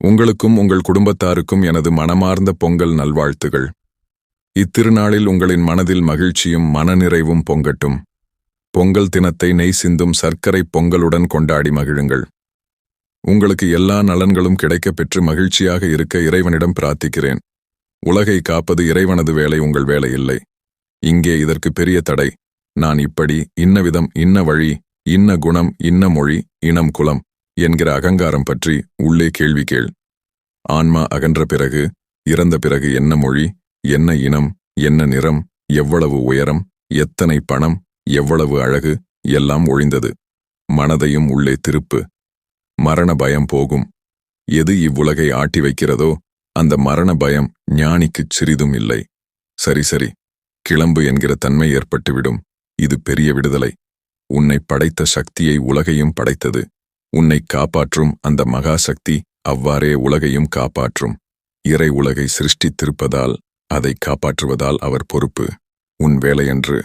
உங்களுக்கும் உங்கள் குடும்பத்தாருக்கும் எனது மனமார்ந்த பொங்கல் நல்வாழ்த்துகள். இத்திருநாளில் உங்களின் மனதில் மகிழ்ச்சியும் மனநிறைவும் பொங்கட்டும். பொங்கல் தினத்தை நெய் சிந்தும் சர்க்கரை பொங்கலுடன் கொண்டாடி மகிழுங்கள். உங்களுக்கு எல்லா நலன்களும் கிடைக்கப் பெற்று மகிழ்ச்சியாக இருக்க இறைவனிடம் பிரார்த்திக்கிறேன். உலகை காப்பது இறைவனது வேலை, உங்கள் வேலை இல்லை. இங்கே இதற்கு பெரிய தடை. நான் இப்படி, இன்ன விதம், இன்ன வழி, இன்ன குணம், இன்ன மொழி, இனம், குலம் என்கிற அகங்காரம் பற்றி உள்ளே கேள்வி கேள். ஆன்மா அகன்ற பிறகு, இறந்த பிறகு என்ன மொழி, என்ன இனம், என்ன நிறம், எவ்வளவு உயரம், எத்தனை பணம், எவ்வளவு அழகு எல்லாம் ஒழிந்தது. மனதையும் உள்ளே திருப்பு. மரண பயம் போகும். எது இவ்வுலகை ஆட்டி வைக்கிறதோ அந்த மரண பயம் ஞானிக்குச் சிறிதும் இல்லை. சரி சரி, கிளம்பு என்கிற தன்மை ஏற்பட்டுவிடும். இது பெரிய விடுதலை. உன்னை படைத்த சக்தியை உலகையும் படைத்தது. உன்னை காப்பாற்றும் அந்த மகா சக்தி அவ்வாறே உலகையும் காப்பாற்றும். இறை உலகை சிருஷ்டித்திருப்பதால் அதை காப்பாற்றுவதால் அவர் பொறுப்பு. உன் வேலையன்று.